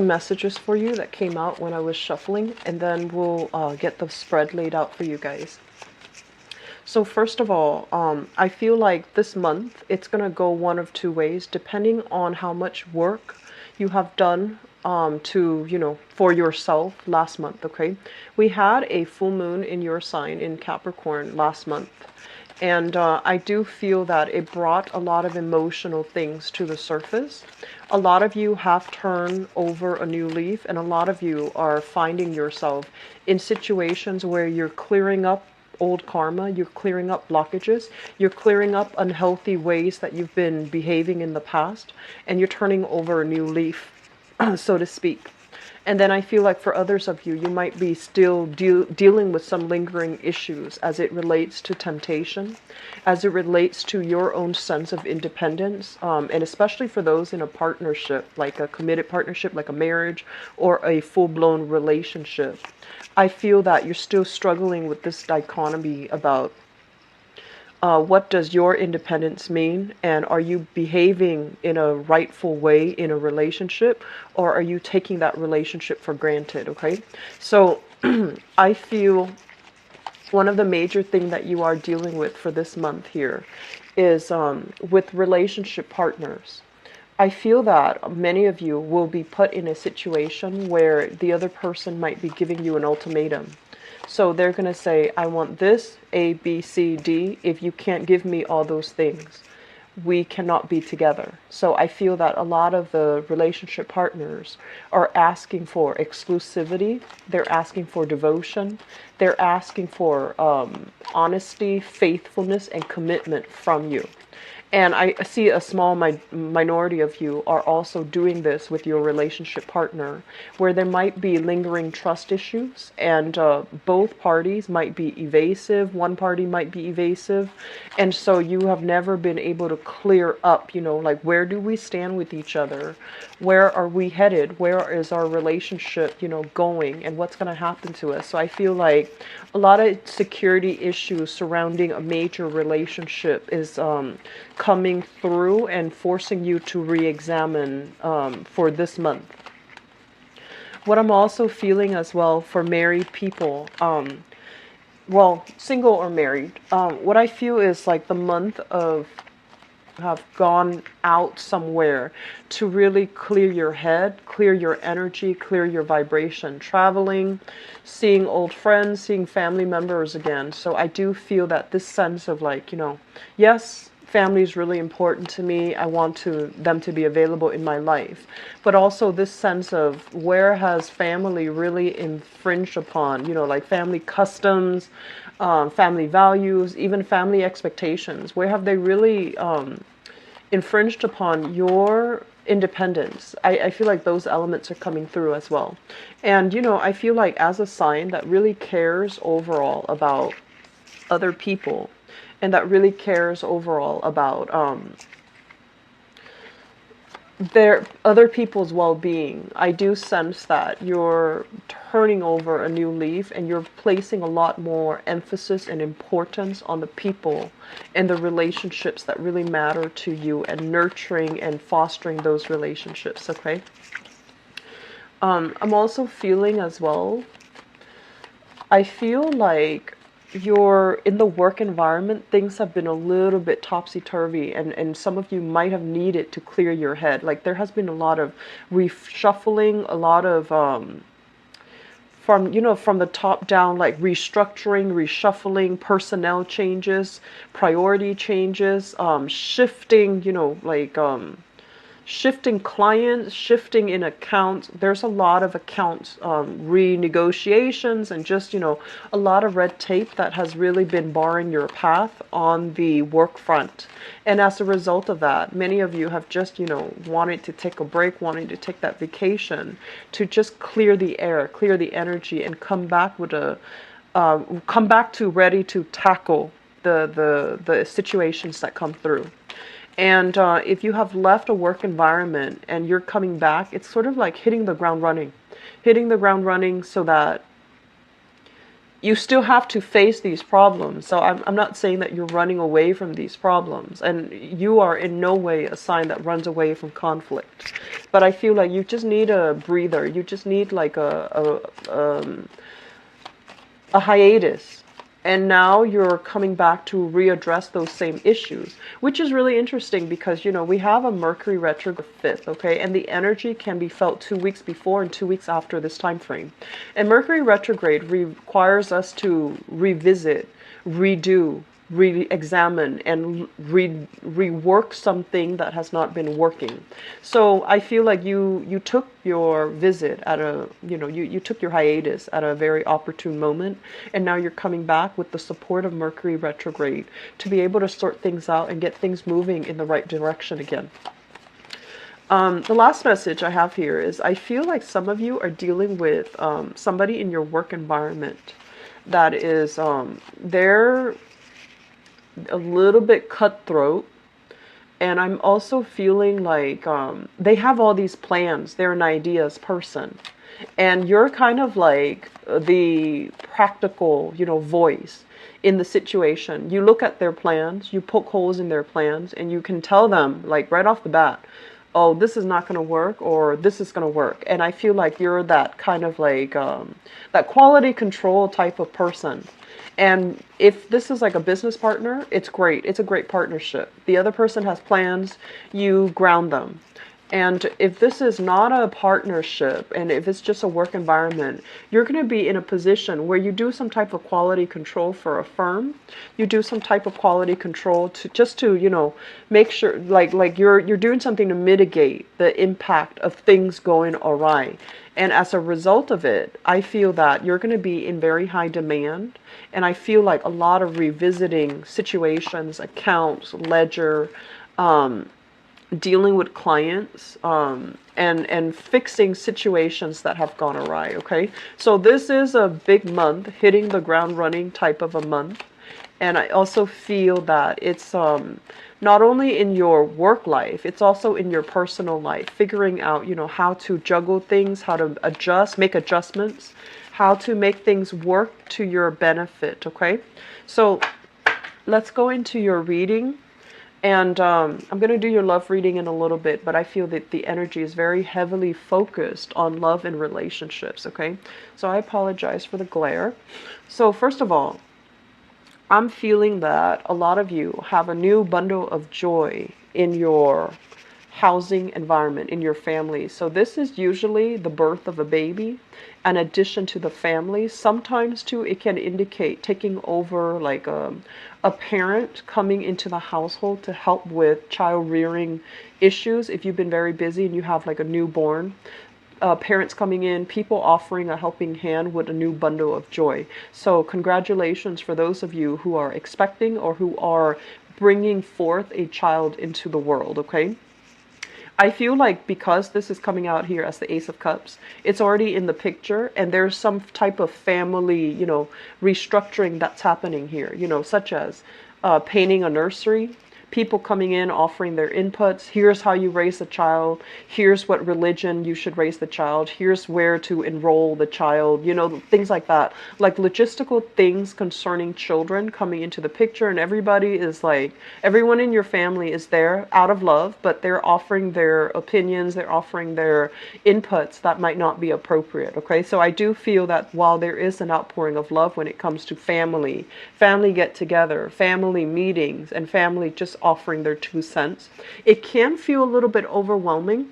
messages for you that came out when I was shuffling, and then we'll get the spread laid out for you guys. So first of all, I feel like this month it's going to go one of two ways, depending on how much work you have done for yourself last month, okay? We had a full moon in your sign in Capricorn last month. And I do feel that it brought a lot of emotional things to the surface. A lot of you have turned over a new leaf, and a lot of you are finding yourself in situations where you're clearing up old karma, you're clearing up blockages, you're clearing up unhealthy ways that you've been behaving in the past, and you're turning over a new leaf, so to speak. And then I feel like for others of you, you might be still dealing with some lingering issues as it relates to temptation, as it relates to your own sense of independence, and especially for those in a partnership, like a committed partnership, like a marriage or a full-blown relationship. I feel that you're still struggling with this dichotomy about what does your independence mean, and are you behaving in a rightful way in a relationship, or are you taking that relationship for granted? Okay, so I feel one of the major things that you are dealing with for this month here is with relationship partners. I feel that many of you will be put in a situation where the other person might be giving you an ultimatum. So they're going to say, I want this, A, B, C, D. If you can't give me all those things, we cannot be together. So I feel that a lot of the relationship partners are asking for exclusivity. They're asking for devotion. They're asking for honesty, faithfulness, and commitment from you. And I see a small minority of you are also doing this with your relationship partner, where there might be lingering trust issues, and both parties might be evasive. One party might be evasive. And so you have never been able to clear up, like, where do we stand with each other? Where are we headed? Where is our relationship, going? And what's going to happen to us? So I feel like a lot of security issues surrounding a major relationship is coming through and forcing you to re-examine for this month. What I'm also feeling as well for married people, well, single or married, what I feel is like the month of have gone out somewhere to really clear your head, clear your energy, clear your vibration, traveling, seeing old friends, seeing family members again. So I do feel that this sense of like, yes, family is really important to me. I want them to be available in my life. But also this sense of where has family really infringed upon, like family customs, family values, even family expectations. Where have they really infringed upon your independence? I feel like those elements are coming through as well. And, I feel like as a sign that really cares overall about other people, and that really cares overall about their other people's well-being, I do sense that you're turning over a new leaf, and you're placing a lot more emphasis and importance on the people and the relationships that really matter to you, and nurturing and fostering those relationships. Okay, I'm also feeling as well, I feel like you're in the work environment, things have been a little bit topsy-turvy, and some of you might have needed to clear your head. Like there has been a lot of reshuffling, a lot of from the top down, like restructuring, reshuffling, personnel changes, priority changes, shifting, shifting clients, shifting in accounts. There's a lot of accounts renegotiations, and just, a lot of red tape that has really been barring your path on the work front. And as a result of that, many of you have just, wanted to take a break, wanting to take that vacation to just clear the air, clear the energy, and come back to ready to tackle the situations that come through. And if you have left a work environment and you're coming back, it's sort of like hitting the ground running so that you still have to face these problems. So I'm not saying that you're running away from these problems, and you are in no way a sign that runs away from conflict. But I feel like you just need a breather. You just need like a hiatus. And now you're coming back to readdress those same issues, which is really interesting because, you know, we have a Mercury retrograde 5th, okay? And the energy can be felt 2 weeks before and 2 weeks after this time frame. And Mercury retrograde requires us to revisit, redo, re-examine, and rework something that has not been working. So I feel like you took your visit at a, you took your hiatus at a very opportune moment, and now you're coming back with the support of Mercury retrograde to be able to sort things out and get things moving in the right direction again. The last message I have here is I feel like some of you are dealing with somebody in your work environment that is they're a little bit cutthroat, and I'm also feeling like they have all these plans. They're an ideas person, and you're kind of like the practical, voice in the situation. You look at their plans, you poke holes in their plans, and you can tell them like right off the bat, oh, this is not going to work, or this is going to work. And I feel like you're that kind of like that quality control type of person. And if this is like a business partner, it's great. It's a great partnership. The other person has plans, you ground them. And if this is not a partnership, and if it's just a work environment, you're going to be in a position where you do some type of quality control for a firm. You do some type of quality control to just to, make sure like you're doing something to mitigate the impact of things going awry. And as a result of it, I feel that you're going to be in very high demand. And I feel like a lot of revisiting situations, accounts, ledger, dealing with clients, and fixing situations that have gone awry, okay? So this is a big month, hitting the ground running type of a month. And I also feel that it's not only in your work life, it's also in your personal life, figuring out, how to juggle things, how to adjust, make adjustments, how to make things work to your benefit, okay? So let's go into your reading. And I'm going to do your love reading in a little bit, but I feel that the energy is very heavily focused on love and relationships, okay? So I apologize for the glare. So first of all, I'm feeling that a lot of you have a new bundle of joy in your housing environment, in your family. So this is usually the birth of a baby, an addition to the family. Sometimes too, it can indicate taking over like a parent coming into the household to help with child rearing issues. If you've been very busy and you have like a newborn, parents coming in, people offering a helping hand with a new bundle of joy. So congratulations for those of you who are expecting or who are bringing forth a child into the world, okay? I feel like because this is coming out here as the Ace of Cups, it's already in the picture, and there's some type of family, restructuring that's happening here, such as painting a nursery, people coming in offering their inputs. Here's how you raise a child. Here's what religion you should raise the child. Here's where to enroll the child. Things like that. Like logistical things concerning children coming into the picture, and everybody is like, everyone in your family is there out of love, but they're offering their opinions, they're offering their inputs that might not be appropriate, okay? So I do feel that while there is an outpouring of love when it comes to family get-together, family meetings, and family just offering their 2 cents, it can feel a little bit overwhelming,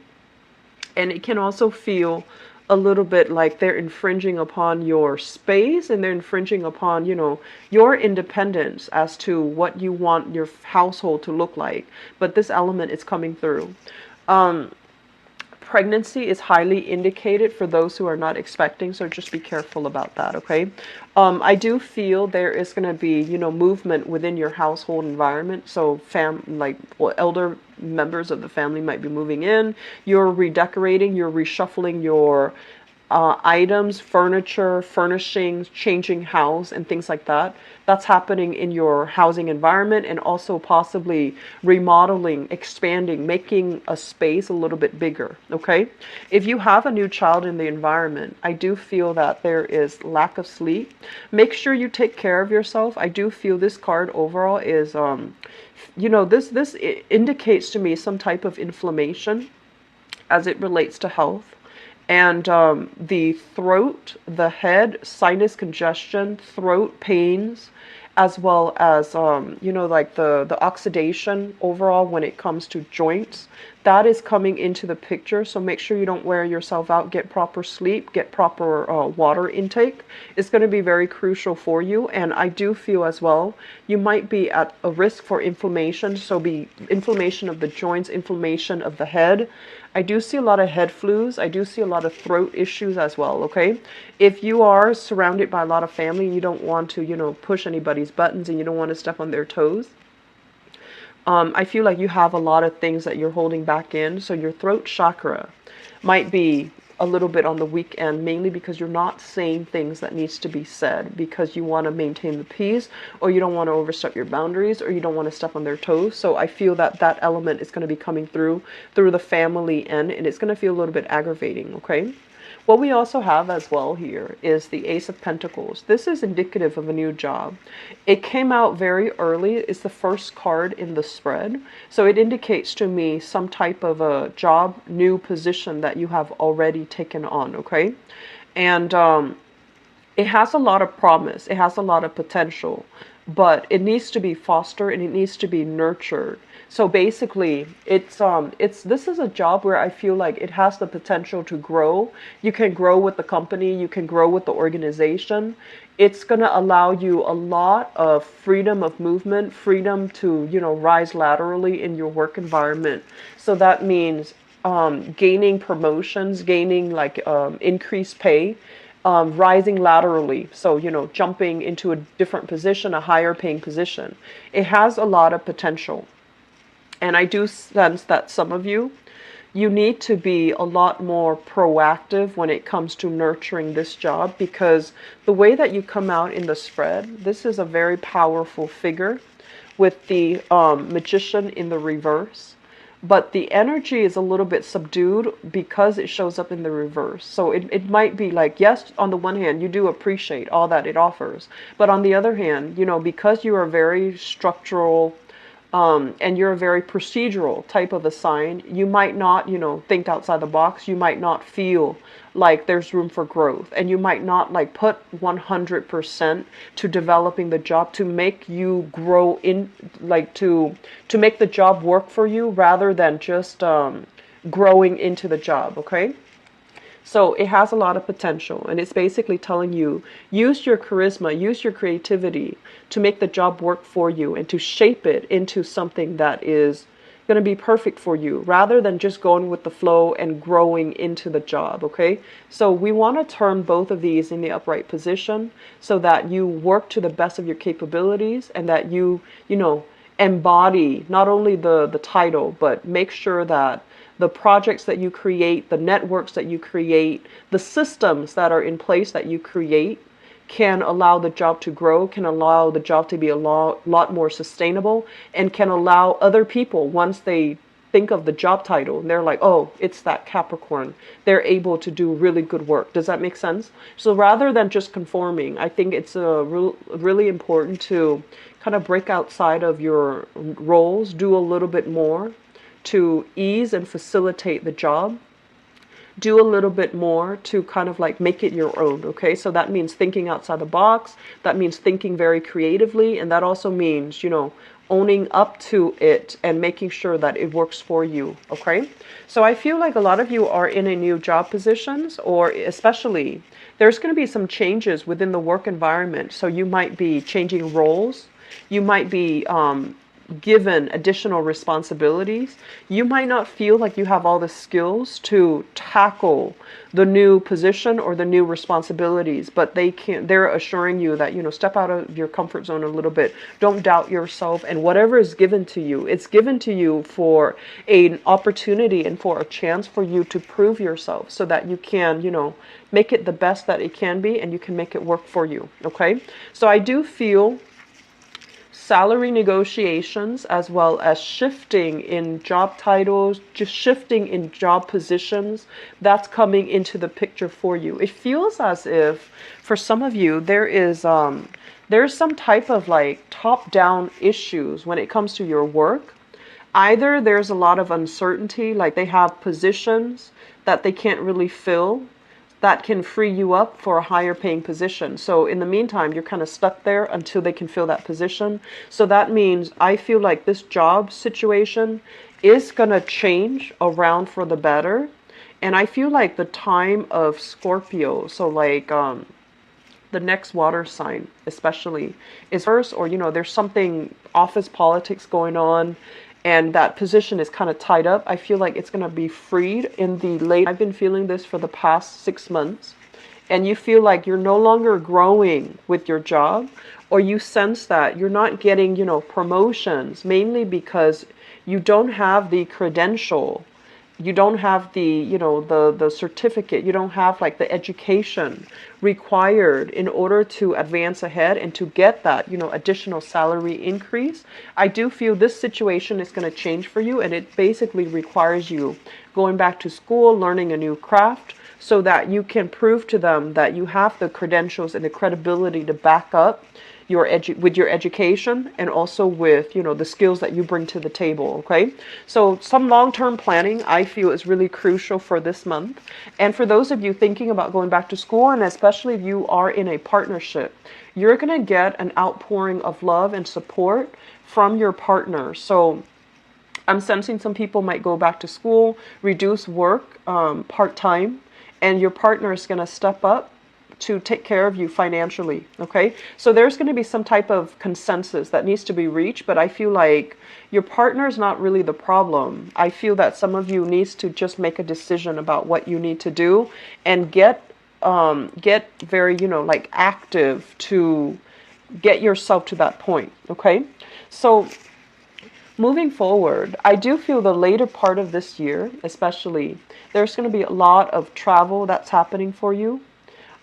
and it can also feel a little bit like they're infringing upon your space, and they're infringing upon, your independence as to what you want your household to look like. But this element is coming through. Pregnancy is highly indicated for those who are not expecting, so just be careful about that, okay? I do feel there is going to be, movement within your household environment. So elder members of the family might be moving in. You're redecorating, you're reshuffling your items, furniture, furnishings, changing house, and things like that. That's happening in your housing environment, and also possibly remodeling, expanding, making a space a little bit bigger. Okay. If you have a new child in the environment, I do feel that there is lack of sleep. Make sure you take care of yourself. I do feel this card overall is, this indicates to me some type of inflammation as it relates to health. And the throat, the head, sinus congestion, throat pains, as well as, like the oxidation overall when it comes to joints, that is coming into the picture. So make sure you don't wear yourself out. Get proper sleep, get proper water intake. It's going to be very crucial for you. And I do feel as well, you might be at a risk for inflammation. So be inflammation of the joints, inflammation of the head. I do see a lot of head flus. I do see a lot of throat issues as well, okay? If you are surrounded by a lot of family and you don't want to, push anybody's buttons and you don't want to step on their toes, I feel like you have a lot of things that you're holding back in. So your throat chakra might be a little bit on the weak end, mainly because you're not saying things that needs to be said because you want to maintain the peace, or you don't want to overstep your boundaries, or you don't want to step on their toes. So I feel that that element is going to be coming through the family end, and it's going to feel a little bit aggravating, okay? What we also have as well here is the Ace of Pentacles. This is indicative of a new job. It came out very early. It's the first card in the spread. So it indicates to me some type of a job, new position that you have already taken on, okay? And it has a lot of promise. It has a lot of potential, but it needs to be fostered and it needs to be nurtured. So basically, this is a job where I feel like it has the potential to grow. You can grow with the company, you can grow with the organization. It's going to allow you a lot of freedom of movement, freedom to, rise laterally in your work environment. So that means gaining promotions, gaining increased pay. Rising laterally, so jumping into a different position, a higher paying position. It has a lot of potential. And I do sense that some of you need to be a lot more proactive when it comes to nurturing this job, because the way that you come out in the spread, this is a very powerful figure with the magician in the reverse. But the energy is a little bit subdued because it shows up in the reverse. So it might be like, yes, on the one hand, you do appreciate all that it offers. But on the other hand, because you are very structural, and you're a very procedural type of a sign, you might not, think outside the box. You might not feel like there's room for growth, and you might not put 100% to developing the job to make you grow in, to make the job work for you rather than just growing into the job, okay? So it has a lot of potential, and it's basically telling you, use your charisma, use your creativity to make the job work for you and to shape it into something that is going to be perfect for you rather than just going with the flow and growing into the job, okay? So we want to turn both of these in the upright position so that you work to the best of your capabilities and that you embody not only the title, but make sure that the projects that you create, the networks that you create, the systems that are in place that you create can allow the job to grow, can allow the job to be a lot more sustainable, and can allow other people, once they think of the job title, and they're like, oh, it's that Capricorn, they're able to do really good work. Does that make sense? So rather than just conforming, I think it's really important to kind of break outside of your roles, do a little bit more to ease and facilitate the job, do a little bit more to kind of make it your own, okay? So that means thinking outside the box, that means thinking very creatively, and that also means, owning up to it and making sure that it works for you, okay? So I feel like a lot of you are in a new job positions, or especially there's going to be some changes within the work environment. So you might be changing roles, you might be given additional responsibilities, you might not feel like you have all the skills to tackle the new position or the new responsibilities, but they're assuring you that, step out of your comfort zone a little bit. Don't doubt yourself, and whatever is given to you, it's given to you for an opportunity and for a chance for you to prove yourself so that you can, make it the best that it can be, and you can make it work for you. Okay. So I do feel salary negotiations, as well as shifting in job titles, just shifting in job positions, that's coming into the picture for you. It feels as if for some of you there's some type of like top-down issues when it comes to your work. Either there's a lot of uncertainty, like they have positions that they can't really fill, that can free you up for a higher paying position. So in the meantime, you're kind of stuck there until they can fill that position. So that means I feel like this job situation is going to change around for the better. And I feel like the time of Scorpio, so like the next water sign especially, is first, or there's something office politics going on, and that position is kind of tied up. I feel like it's going to be freed in the late. I've been feeling this for the past 6 months, and you feel like you're no longer growing with your job, or you sense that you're not getting, promotions, mainly because you don't have the credential. You don't have the, the certificate. You don't have like the education required in order to advance ahead and to get that, additional salary increase. I do feel this situation is going to change for you, and it basically requires you going back to school, learning a new craft, so that you can prove to them that you have the credentials and the credibility to back up with your education, and also with the skills that you bring to the table. Okay, so some long-term planning I feel is really crucial for this month. And for those of you thinking about going back to school, and especially if you are in a partnership, you're going to get an outpouring of love and support from your partner. So I'm sensing some people might go back to school, reduce work part-time, and your partner is going to step up to take care of you financially. Okay, so there's going to be some type of consensus that needs to be reached, but I feel like your partner is not really the problem. I feel that some of you needs to just make a decision about what you need to do, and get very like active to get yourself to that point. Okay, so moving forward, I do feel the later part of this year especially, there's going to be a lot of travel that's happening for you.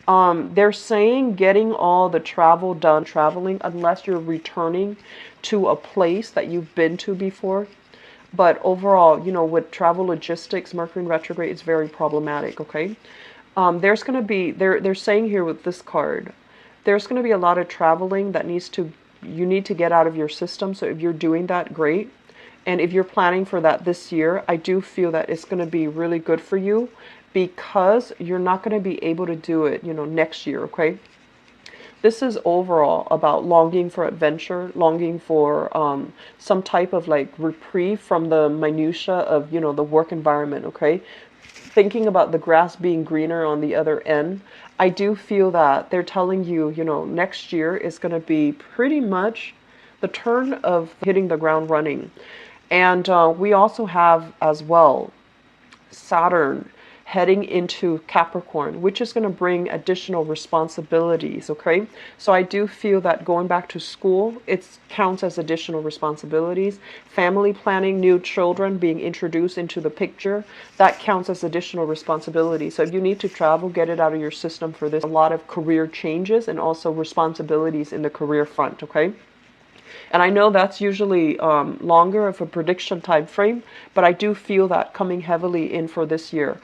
They're saying getting all the travel done, traveling, unless you're returning to a place that you've been to before. But overall, with travel logistics, Mercury in retrograde is very problematic. Okay, there's going to be, they're saying here with this card, there's going to be a lot of traveling that you need to get out of your system. So if you're doing that, great. And if you're planning for that this year, I do feel that it's going to be really good for you, because you're not going to be able to do it, next year. Okay, this is overall about longing for adventure, longing for some type of like reprieve from the minutia of the work environment. Okay, thinking about the grass being greener on the other end. I do feel that they're telling you, next year is going to be pretty much the turn of hitting the ground running. And we also have as well Saturn heading into Capricorn, which is going to bring additional responsibilities. Okay, so I do feel that going back to school, it counts as additional responsibilities. Family planning, new children being introduced into the picture, that counts as additional responsibility. So if you need to travel, get it out of your system for this. A lot of career changes and also responsibilities in the career front. Okay, and I know that's usually longer of a prediction time frame, but I do feel that coming heavily in for this year.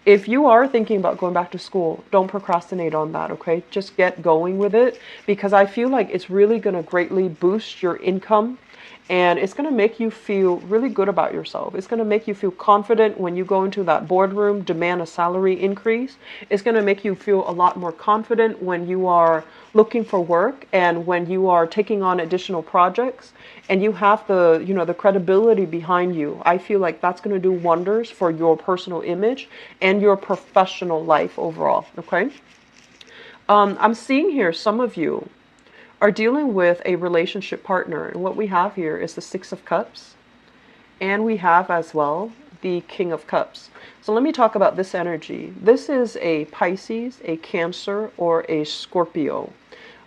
If you are thinking about going back to school, don't procrastinate on that. Okay, just get going with it, because I feel like it's really going to greatly boost your income, and it's going to make you feel really good about yourself. It's going to make you feel confident when you go into that boardroom, demand a salary increase. It's going to make you feel a lot more confident when you are looking for work, and when you are taking on additional projects, and you have the, the credibility behind you. I feel like that's going to do wonders for your personal image and your professional life overall. Okay, I'm seeing here some of you are dealing with a relationship partner. And what we have here is the Six of Cups. And we have as well the King of Cups. So let me talk about this energy. This is a Pisces, a Cancer, or a Scorpio.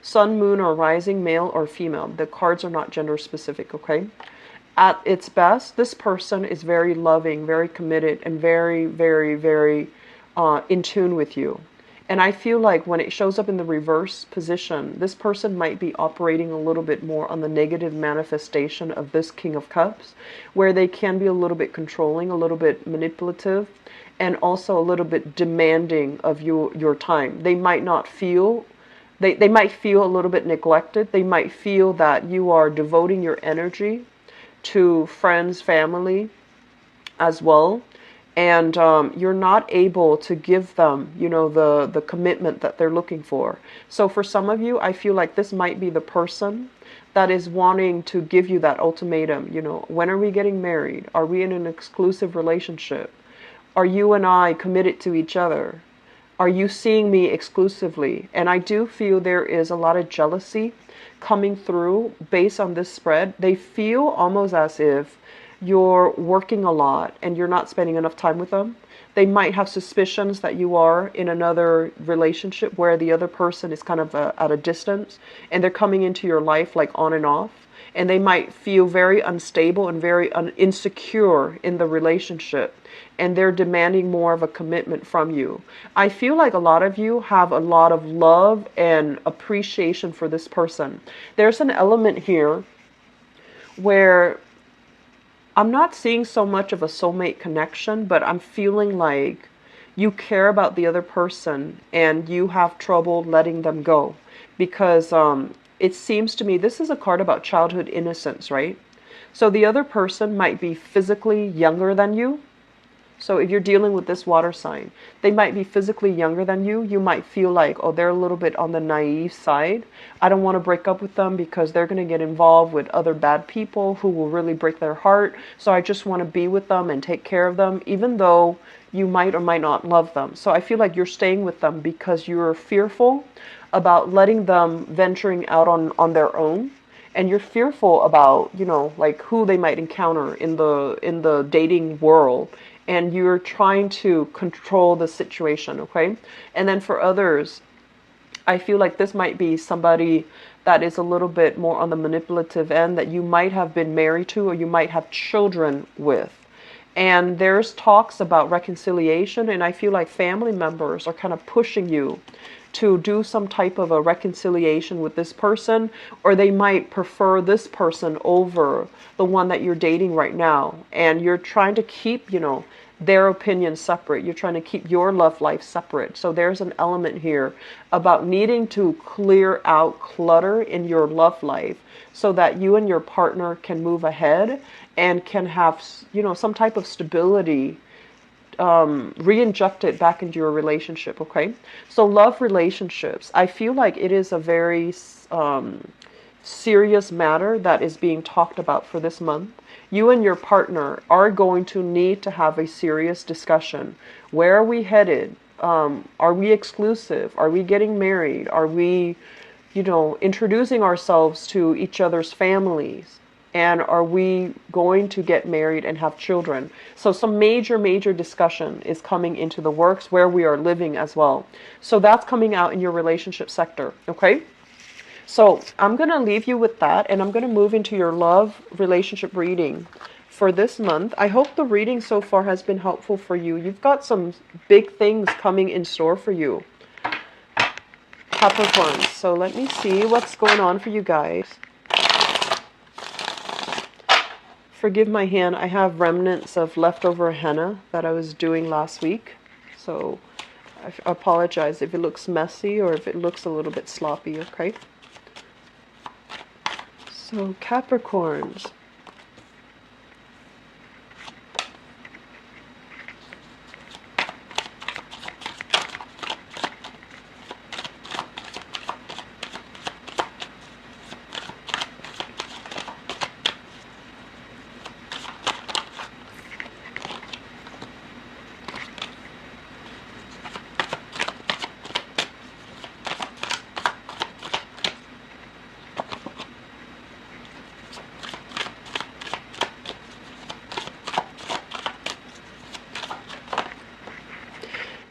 Sun, moon, or rising, male or female. The cards are not gender specific, okay? At its best, this person is very loving, very committed, and very, very, very in tune with you. And I feel like when it shows up in the reverse position, this person might be operating a little bit more on the negative manifestation of this King of Cups, where they can be a little bit controlling, a little bit manipulative, and also a little bit demanding of your time. They might not feel, they might feel a little bit neglected. They might feel that you are devoting your energy to friends, family as well. And you're not able to give them, you know, the commitment that they're looking for. So for some of you, I feel like this might be the person that is wanting to give you that ultimatum. You know, when are we getting married? Are we in an exclusive relationship? Are you and I committed to each other? Are you seeing me exclusively? And I do feel there is a lot of jealousy coming through based on this spread. They feel almost as if you're working a lot and you're not spending enough time with them. They might have suspicions that you are in another relationship where the other person is kind of at a distance and they're coming into your life like on and off. And they might feel very unstable and very insecure in the relationship. And they're demanding more of a commitment from you. I feel like a lot of you have a lot of love and appreciation for this person. There's an element here where I'm not seeing so much of a soulmate connection, but I'm feeling like you care about the other person and you have trouble letting them go. Because it seems to me, this is a card about childhood innocence, right? So the other person might be physically younger than you. So if you're dealing with this water sign, they might be physically younger than you. You might feel like, oh, they're a little bit on the naive side. I don't want to break up with them because they're going to get involved with other bad people who will really break their heart. So I just want to be with them and take care of them, even though you might or might not love them. So I feel like you're staying with them because you're fearful about letting them venturing out on their own. And you're fearful about, you know, like who they might encounter in the dating world. And you're trying to control the situation, okay? And then for others, I feel like this might be somebody that is a little bit more on the manipulative end that you might have been married to or you might have children with. And there's talks about reconciliation, and I feel like family members are kind of pushing you to do some type of a reconciliation with this person, or they might prefer this person over the one that you're dating right now. And you're trying to keep, you know, their opinion separate. You're trying to keep your love life separate. So there's an element here about needing to clear out clutter in your love life so that you and your partner can move ahead and can have, you know, some type of stability re-inject it back into your relationship, okay? So love relationships, I feel like it is a very serious matter that is being talked about for this month. You and your partner are going to need to have a serious discussion. Where are we headed? Are we exclusive? Are we getting married? Are we, you know, introducing ourselves to each other's families? And are we going to get married and have children? So some major discussion is coming into the works where we are living as well. So that's coming out in your relationship sector, okay? So I'm going to leave you with that, and I'm going to move into your love relationship reading for this month. I hope the reading so far has been helpful for you. You've got some big things coming in store for you, Capricorn. So let me see what's going on for you guys. Forgive my hand, I have remnants of leftover henna that I was doing last week. So I apologize if it looks messy or if it looks a little bit sloppy, okay? So Capricorns.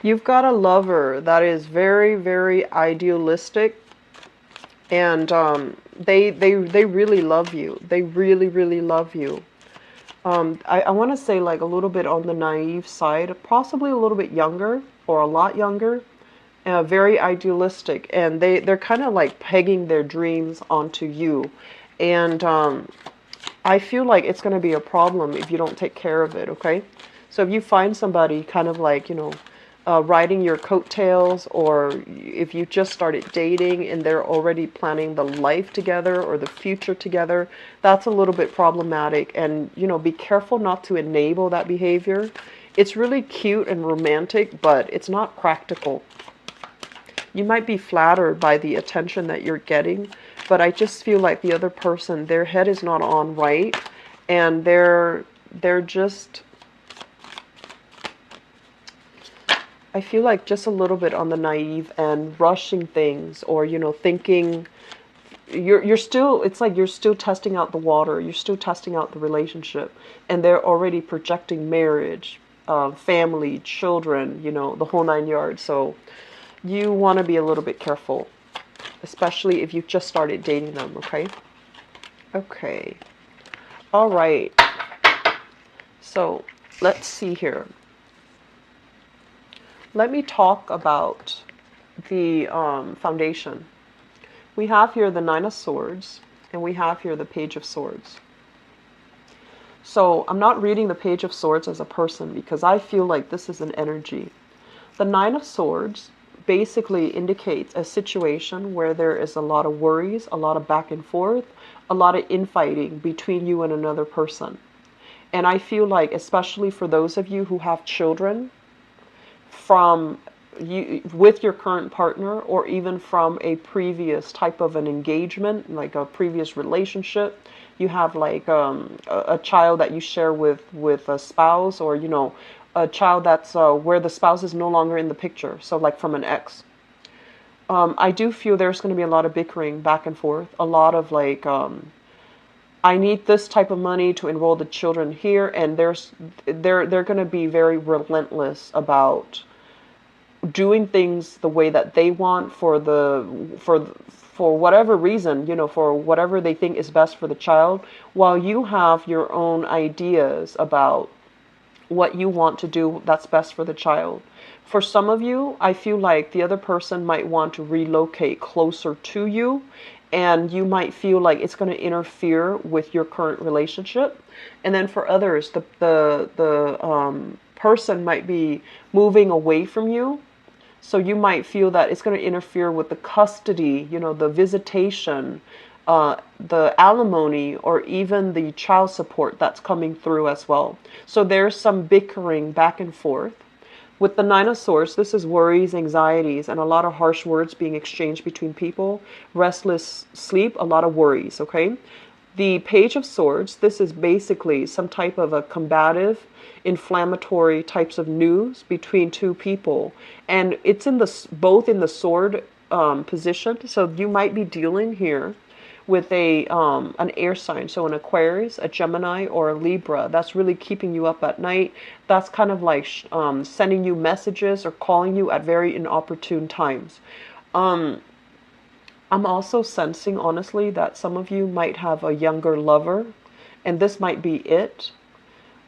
You've got a lover that is very, very idealistic, and they really love you. They really, really love you. I want to say like a little bit on the naive side, possibly a little bit younger or a lot younger, very idealistic, and they're kind of like pegging their dreams onto you, and I feel like it's going to be a problem if you don't take care of it. Okay, so if you find somebody kind of like, riding your coattails, or if you just started dating and they're already planning the life together or the future together, that's a little bit problematic. And, be careful not to enable that behavior. It's really cute and romantic, but it's not practical. You might be flattered by the attention that you're getting, but I just feel like the other person, their head is not on right, and they're just, I feel like just a little bit on the naive and rushing things, or thinking you're still, it's like you're still testing out the water, you're still testing out the relationship, and they're already projecting marriage, family, children, the whole nine yards. So you want to be a little bit careful, especially if you've just started dating them. Okay. Okay. All right. So let's see here. Let me talk about the foundation. We have here the Nine of Swords, and we have here the Page of Swords. So I'm not reading the Page of Swords as a person, because I feel like this is an energy. The Nine of Swords basically indicates a situation where there is a lot of worries, a lot of back and forth, a lot of infighting between you and another person. And I feel like, especially for those of you who have children, from you with your current partner, or even from a previous type of an engagement, like a previous relationship, you have like a child that you share with a spouse, or a child that's where the spouse is no longer in the picture, so like from an ex. I do feel there's going to be a lot of bickering back and forth, a lot of like, I need this type of money to enroll the children here, and they're going to be very relentless about doing things the way that they want, for whatever reason, for whatever they think is best for the child, while you have your own ideas about what you want to do that's best for the child. For some of you, I feel like the other person might want to relocate closer to you, and you might feel like it's going to interfere with your current relationship. And then for others, the person might be moving away from you. So you might feel that it's going to interfere with the custody, the visitation, the alimony, or even the child support that's coming through as well. So there's some bickering back and forth. With the Nine of Swords, this is worries, anxieties, and a lot of harsh words being exchanged between people. Restless sleep, a lot of worries, okay? The Page of Swords, this is basically some type of a combative, inflammatory types of news between two people. And it's both in the sword position. So you might be dealing here with an air sign, so an Aquarius, a Gemini, or a Libra. That's really keeping you up at night. That's kind of like sending you messages or calling you at very inopportune times. I'm also sensing, honestly, that some of you might have a younger lover, and this might be it,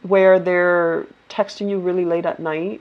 where they're texting you really late at night,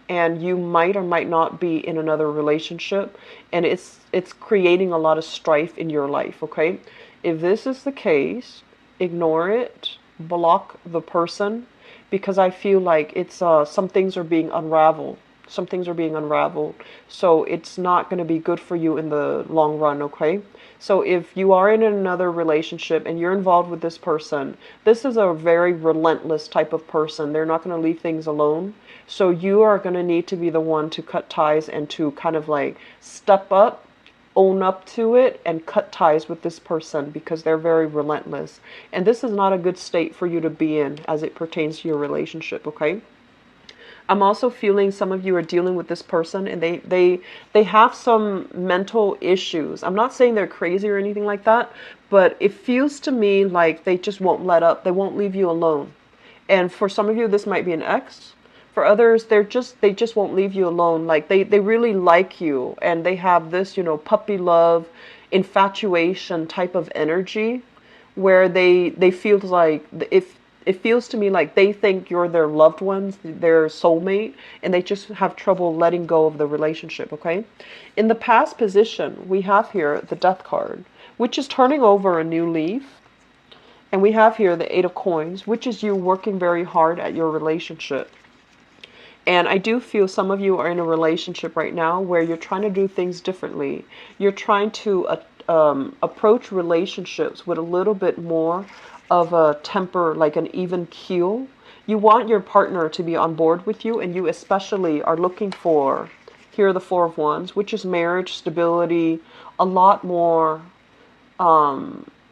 and you might or might not be in another relationship, and it's creating a lot of strife in your life, okay? If this is the case, ignore it, block the person, because I feel like it's some things are being unraveled. Some things are being unraveled, so it's not going to be good for you in the long run, okay? So if you are in another relationship and you're involved with this person, this is a very relentless type of person. They're not going to leave things alone. So you are going to need to be the one to cut ties and to kind of like step up, own up to it, and cut ties with this person, because they're very relentless. And this is not a good state for you to be in as it pertains to your relationship, okay? I'm also feeling some of you are dealing with this person, and they have some mental issues. I'm not saying they're crazy or anything like that, but it feels to me like they just won't let up. They won't leave you alone. And for some of you, this might be an ex. For others, they just won't leave you alone. Like they really like you, and they have this, puppy love, infatuation type of energy, where they feel like, if it feels to me like they think you're their loved ones, their soulmate, and they just have trouble letting go of the relationship, okay? In the past position, we have here the Death card, which is turning over a new leaf. And we have here the Eight of Coins, which is you working very hard at your relationship. And I do feel some of you are in a relationship right now where you're trying to do things differently. You're trying to approach relationships with a little bit more of a temper, like an even keel. You want your partner to be on board with you, and you especially are looking for, here are the Four of Wands, which is marriage, stability, a lot more,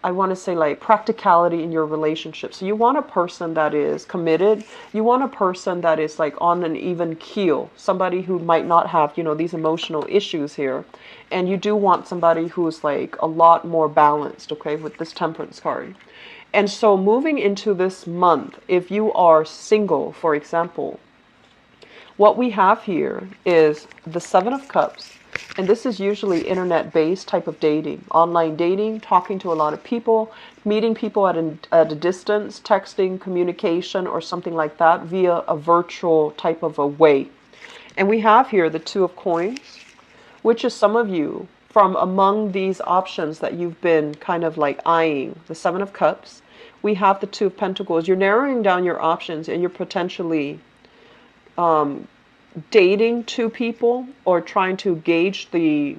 I want to say, like practicality in your relationship. So you want a person that is committed. You want a person that is like on an even keel. Somebody who might not have, these emotional issues here. And you do want somebody who's like a lot more balanced, okay, with this Temperance card. And so moving into this month, if you are single, for example, what we have here is the Seven of Cups. And this is usually internet-based type of dating, online dating, talking to a lot of people, meeting people at a distance, texting, communication, or something like that via a virtual type of a way. And we have here the Two of Coins, which is some of you from among these options that you've been kind of like eyeing. The Seven of Cups. We have the Two of Pentacles. You're narrowing down your options, and you're potentially dating two people, or trying to gauge the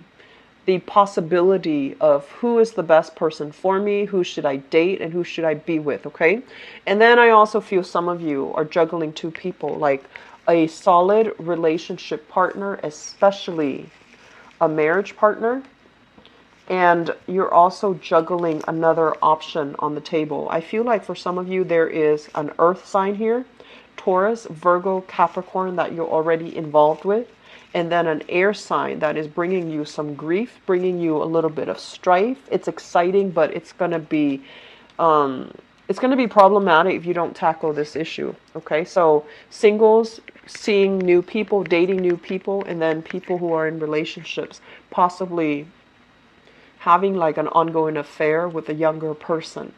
possibility of who is the best person for me, who should I date, and who should I be with, okay? And then I also feel some of you are juggling two people, like a solid relationship partner, especially a marriage partner, and you're also juggling another option on the table. I feel like for some of you there is an earth sign here, Taurus, Virgo, Capricorn, that you're already involved with, and then an air sign that is bringing you some grief, bringing you a little bit of strife. It's exciting, but it's going to be problematic if you don't tackle this issue. Okay, so singles, seeing new people, dating new people, and then people who are in relationships, possibly having like an ongoing affair with a younger person.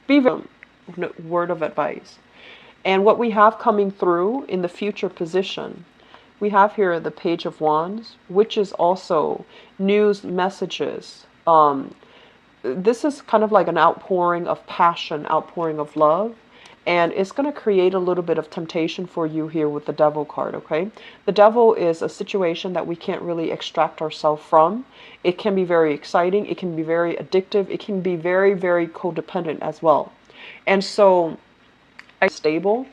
Be very, word of advice. And what we have coming through in the future position, we have here the Page of Wands, which is also news messages. This is kind of like an outpouring of passion, outpouring of love. And it's going to create a little bit of temptation for you here with the Devil card, okay? The Devil is a situation that we can't really extract ourselves from. It can be very exciting. It can be very addictive. It can be very, very codependent as well. And so, stable,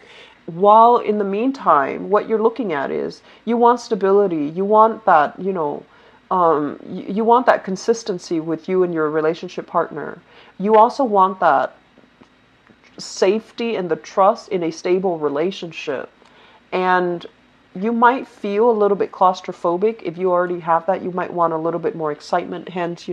while in the meantime, what you're looking at is you want stability. You want that, you want that consistency with you and your relationship partner. You also want that safety and the trust in a stable relationship. And you might feel a little bit claustrophobic. If you already have that, you might want a little bit more excitement, hence,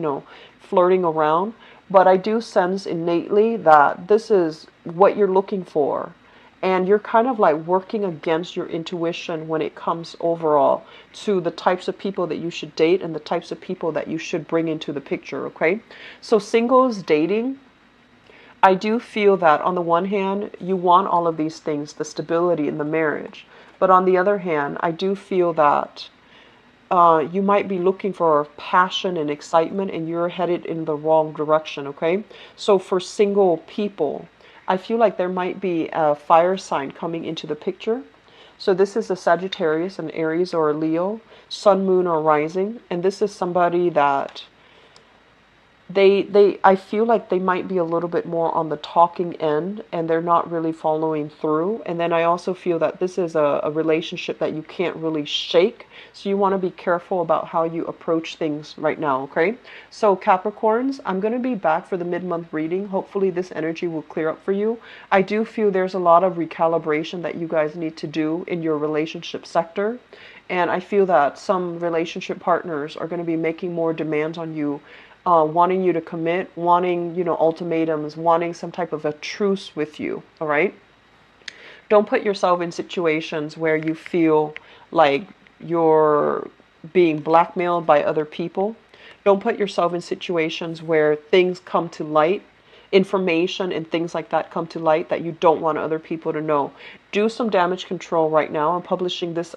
flirting around. But I do sense innately that this is what you're looking for. And you're kind of like working against your intuition when it comes overall to the types of people that you should date and the types of people that you should bring into the picture, okay? So singles dating, I do feel that on the one hand, you want all of these things, the stability in the marriage. But on the other hand, I do feel that you might be looking for passion and excitement, and you're headed in the wrong direction, okay? So for single people, I feel like there might be a fire sign coming into the picture. So this is a Sagittarius, an Aries, or a Leo, Sun, Moon, or Rising. And this is somebody that I feel like they might be a little bit more on the talking end, and they're not really following through. And then I also feel that this is a relationship that you can't really shake. So you want to be careful about how you approach things right now, okay? So Capricorns, I'm going to be back for the mid-month reading. Hopefully this energy will clear up for you. I do feel there's a lot of recalibration that you guys need to do in your relationship sector. And I feel that some relationship partners are going to be making more demands on you, wanting you to commit, wanting, ultimatums, wanting some type of a truce with you, all right? Don't put yourself in situations where you feel like you're being blackmailed by other people. Don't put yourself in situations where things come to light, information and things like that come to light that you don't want other people to know. Do some damage control right now. I'm publishing this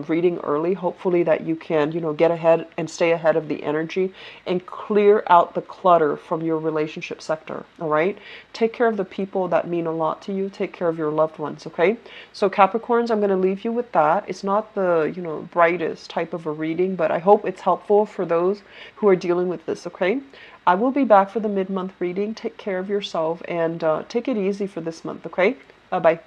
reading early, hopefully that you can, get ahead and stay ahead of the energy and clear out the clutter from your relationship sector. All right. Take care of the people that mean a lot to you. Take care of your loved ones. Okay. So Capricorns, I'm going to leave you with that. It's not the, brightest type of a reading, but I hope it's helpful for those who are dealing with this. Okay. I will be back for the mid-month reading. Take care of yourself and take it easy for this month. Okay. Bye-bye.